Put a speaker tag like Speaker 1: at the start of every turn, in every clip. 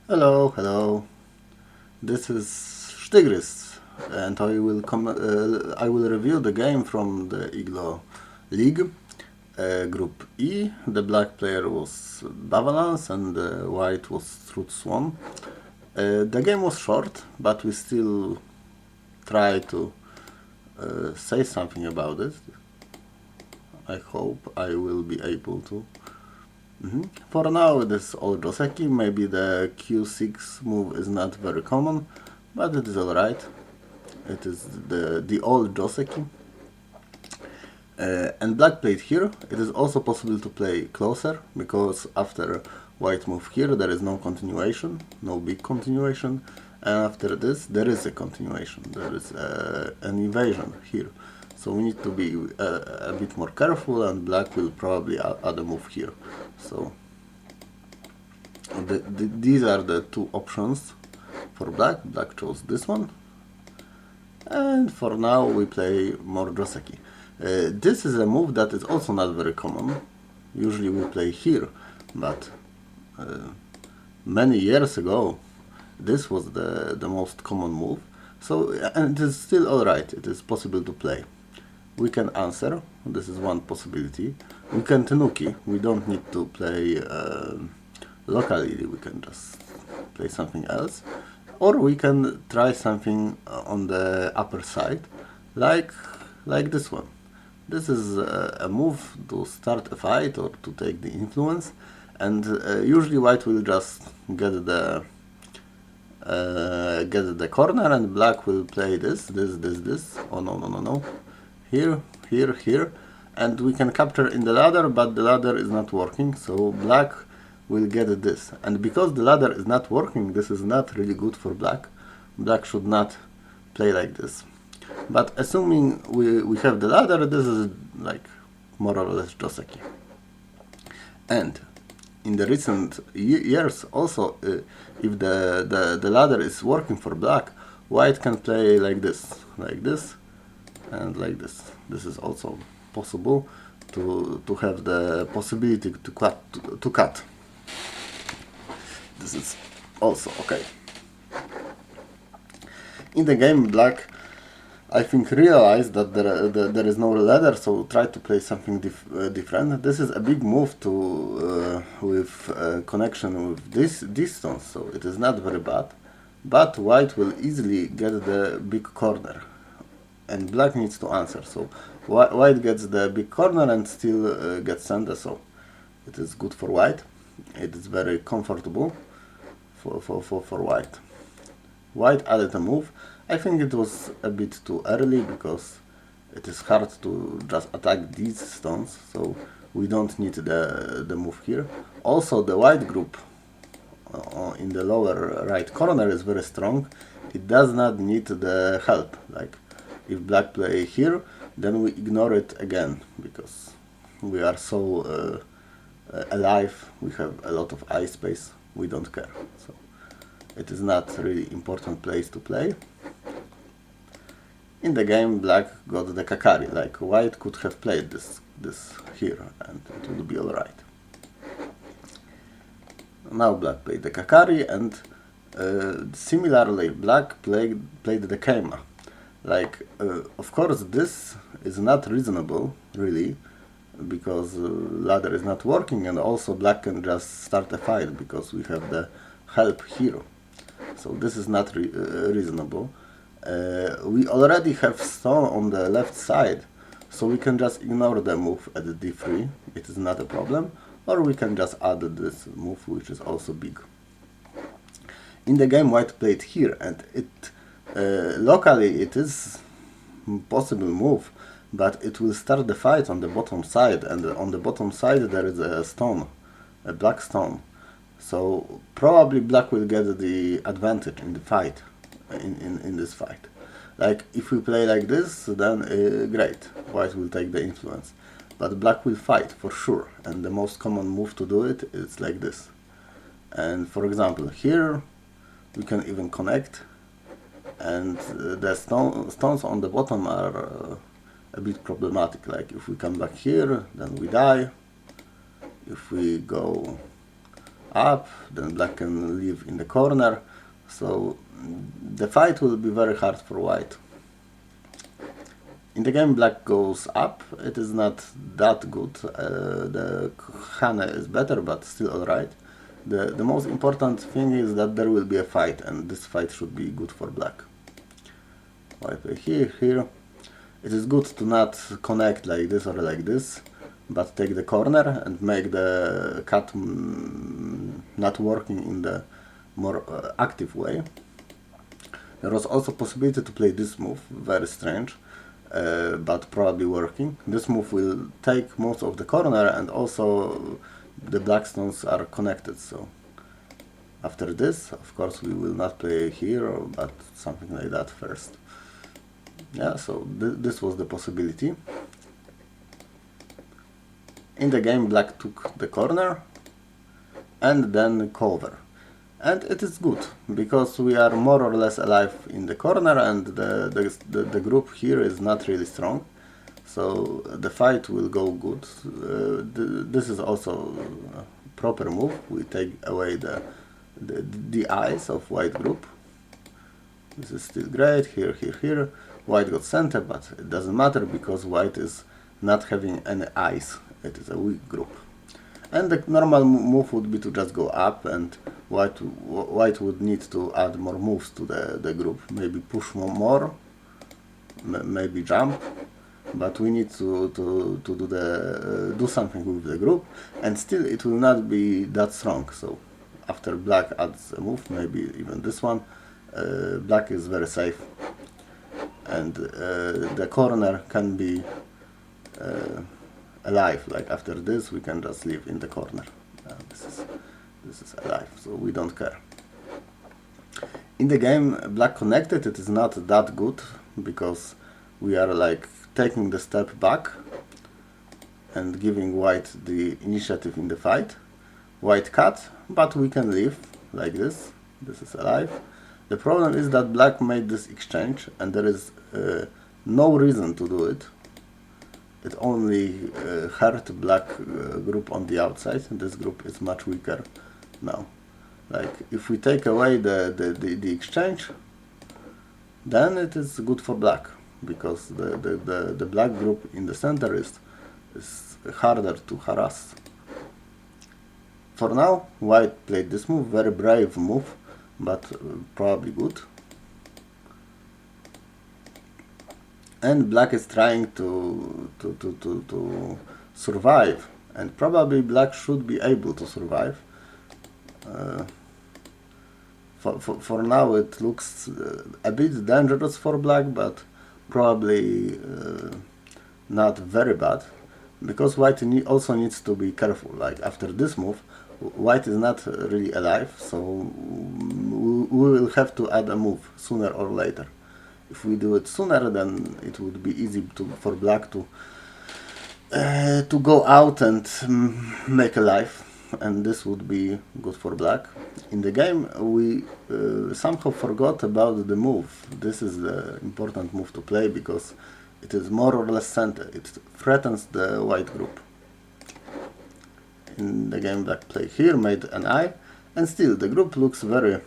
Speaker 1: Hello, hello. This is Sztygrys, and I will review the game from the IGLO League, Group E. The black player was Bavalance, and the white was Truth Swan. The game was short, but we still try to say something about it. I hope I will be able to. For now it is all Joseki, maybe the Q6 move is not very common, but it is alright. It is the old Joseki. And black played here. It is also possible to play closer, because after white move here there is no continuation, no big continuation, and after this there is a continuation, there is an invasion here. So we need to be a bit more careful, and black will probably add a move here. So these are the two options for black. Black chose this one, and for now we play more Joseki. This is a move that is also not very common. Usually we play here, but many years ago this was the most common move. So, and it is still alright, it is possible to play. We can answer, this is one possibility. We can tenuki, we don't need to play locally, we can just play something else. Or we can try something on the upper side, like this one. This is a move to start a fight or to take the influence, and usually white will just get the corner, and black will play this. Oh no. Here, and we can capture in the ladder, but the ladder is not working, so black will get this. And because the ladder is not working, this is not really good for black. Black should not play like this. But assuming we have the ladder, this is like more or less Joseki. And in the recent years also, if the ladder is working for black, white can play like this, and like this. This is also possible to have the possibility to cut. This is also okay. In the game, black, I think, realized that there is no ladder, so try to play something different. This is a big move to with connection with this stone, so it is not very bad. But white will easily get the big corner, and black needs to answer. So white gets the big corner and still gets center, so it is good for white. It is very comfortable for white. White added a move. I think it was a bit too early, because it is hard to just attack these stones, so we don't need the move here. Also, the white group in the lower right corner is very strong. It does not need the help. Like, if black play here, then we ignore it again, because we are so alive, we have a lot of eye space, we don't care. So it is not really important place to play. In the game, black got the Kakari, like white could have played this here, and it would be alright. Now black played the Kakari, and similarly black played the Keima. Like, of course this is not reasonable, really, because ladder is not working, and also black can just start a fight, because we have the help here. So this is not reasonable. We already have stone on the left side, so we can just ignore the move at d3, it is not a problem, or we can just add this move, which is also big. In the game, white played here, and it locally it is possible move, but it will start the fight on the bottom side, and on the bottom side there is a stone, a black stone. So probably black will get the advantage in the fight, in this fight. Like, if we play like this, then great, white will take the influence. But black will fight for sure, and the most common move to do it is like this. And for example, here we can even connect, and the stones on the bottom are a bit problematic. Like, if we come back here, then we die. If we go up, then black can live in the corner, so the fight will be very hard for white. In the game black goes up, it is not that good, the Hane is better but still alright. The most important thing is that there will be a fight, and this fight should be good for black. White play here. It is good to not connect like this or like this, but take the corner and make the cut not working in the more active way. There was also possibility to play this move, very strange, but probably working. This move will take most of the corner, and also the black stones are connected, so after this, of course, we will not play here, but something like that first. Yeah, so this was the possibility. In the game black took the corner and then cover, and it is good because we are more or less alive in the corner, and the group here is not really strong, so the fight will go good. This is also a proper move. We take away the eyes of white group. This is still great. Here white got center, but it doesn't matter because white is not having any eyes. It is a weak group. And the normal move would be to just go up, and white would need to add more moves to the group. Maybe push more, maybe jump, but we need to do something with the group, and still it will not be that strong. So after black adds a move, maybe even this one, black is very safe, and the corner can be alive. Like after this, we can just live in the corner. This is alive, so we don't care. In the game, black connected, it is not that good because we are like taking the step back and giving white the initiative in the fight. White cut, but we can live like this. This is alive. The problem is that black made this exchange, and there is no reason to do it. It only hurt black group on the outside, and this group is much weaker now. Like if we take away the exchange, then it is good for black, because the black group in the center is harder to harass. For now, white played this move, very brave move, but probably good. And black is trying to survive, and probably black should be able to survive. For now it looks a bit dangerous for black, but probably not very bad, because white also needs to be careful. Like after this move, white is not really alive, so we will have to add a move sooner or later. If we do it sooner, then it would be easy for black to go out and make a life, and this would be good for black. In the game, we somehow forgot about the move. This is the important move to play because it is more or less center. It threatens the white group. In the game, black played here, made an eye, and still the group looks very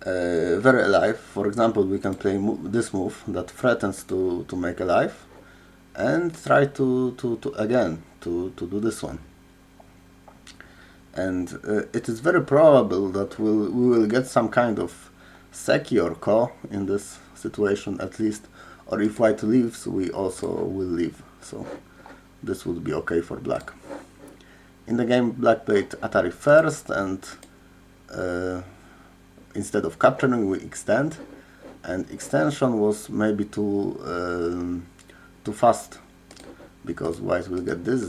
Speaker 1: alive. For example, we can play this move that threatens to make a life, and try to do this one. And it is very probable that we will get some kind of Seki or Ko in this situation at least, or if white leaves, we also will leave. So this would be okay for black. In the game, black played Atari first, and instead of capturing, we extend, and extension was maybe too fast, because white will get this,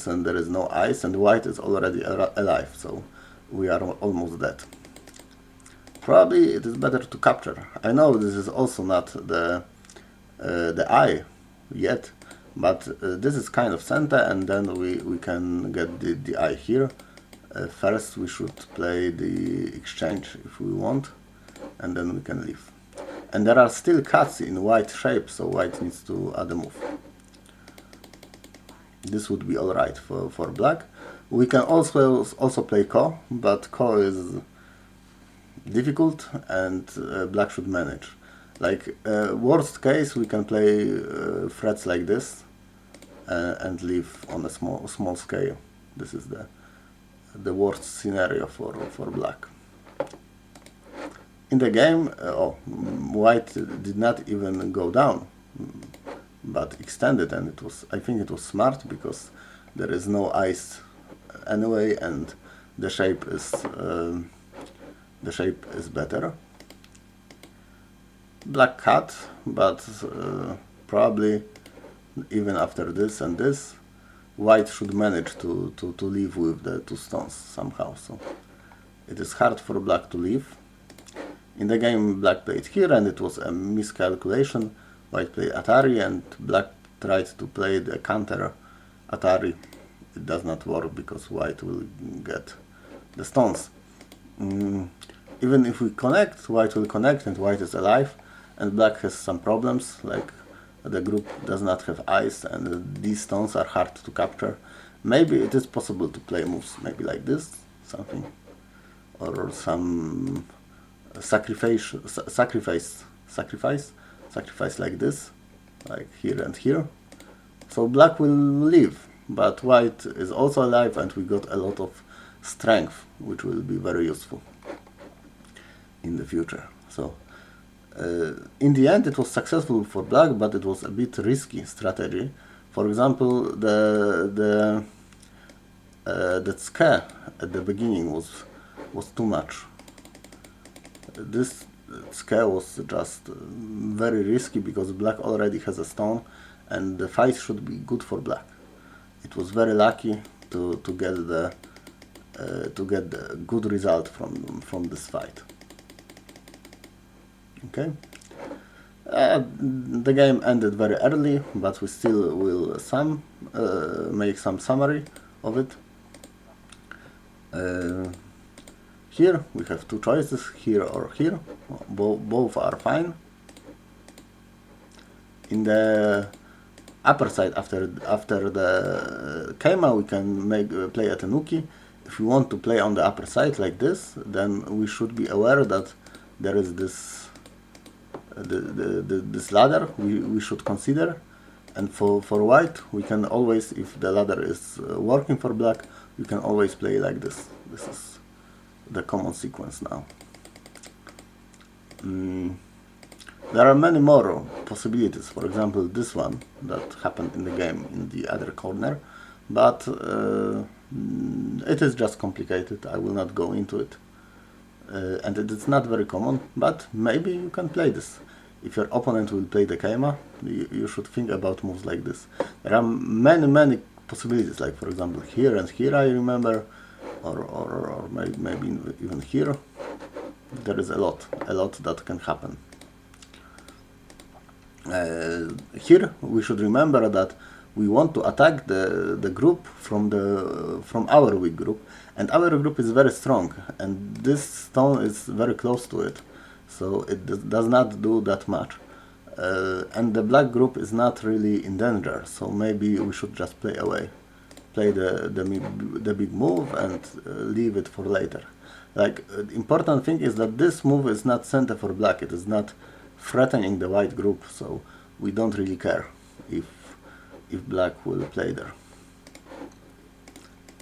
Speaker 1: and there is no ice, and white is already alive, so we are almost dead. Probably it is better to capture. I know this is also not the eye yet, but this is kind of center, and then we can get the eye here. First we should play the exchange if we want, and then we can leave. And there are still cuts in white shape, so white needs to add a move. This would be alright for black. We can also play ko, but ko is difficult and black should manage. Like worst case, we can play threats like this and live on a small scale. This is the worst scenario for black. In the game, white did not even go down, but extended, and I think it was smart because there is no ice anyway, and the shape is better. Black cut, but probably even after this and this, white should manage to live with the two stones somehow. So it is hard for black to live. In the game, black played here, and it was a miscalculation. White played Atari, and black tried to play the counter Atari. It does not work because white will get the stones. Even if we connect, white will connect, and white is alive, and black has some problems, like the group does not have ice, and these stones are hard to capture. Maybe it is possible to play moves, maybe like this, something, or some sacrifice like this, like here and here. So black will live, but white is also alive, and we got a lot of strength, which will be very useful in the future. So in the end it was successful for black, but it was a bit risky strategy. For example, the scare at the beginning was too much. This scare was just very risky because black already has a stone, and the fight should be good for black. It was very lucky to get the good result from this fight. Okay. The game ended very early, but we still will make some summary of it. Here we have two choices, here or here. Both are fine. In the upper side, after the Keima, we can play a Tenuki. If we want to play on the upper side like this, then we should be aware that there is this ladder we should consider. And for white, we can always, if the ladder is working for black, we can always play like this. This is the common sequence now. There are many more possibilities. For example, this one that happened in the game in the other corner, but it is just complicated. I will not go into it, and it is not very common, but maybe you can play this. If your opponent will play the Keima, you should think about moves like this. There are many possibilities, like for example here and here, I remember, or maybe even here. There is a lot that can happen. Here we should remember that we want to attack the group from our weak group, and our group is very strong, and this stone is very close to it, so it does not do that much. And the black group is not really in danger, so maybe we should just play away. Play the big move and leave it for later. Like, the important thing is that this move is not center for black, it is not threatening the white group, so we don't really care if black will play there.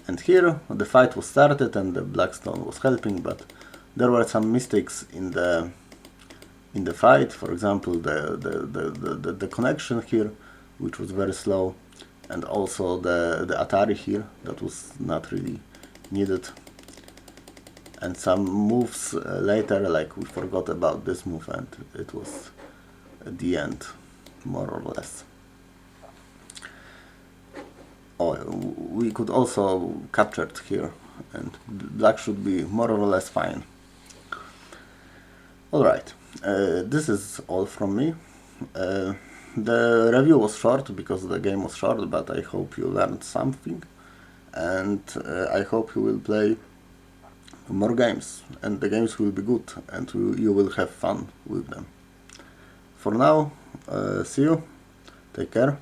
Speaker 1: And here the fight was started and the black stone was helping, but there were some mistakes in the fight. For example, the connection here, which was very slow, and also the Atari here, that was not really needed. And some moves later, like we forgot about this move, and it was at the end, more or less. Oh, we could also capture it here, and black should be more or less fine. Alright, this is all from me. The review was short because the game was short, but I hope you learned something, and I hope you will play more games, and the games will be good, and you will have fun with them. For now, see you, take care.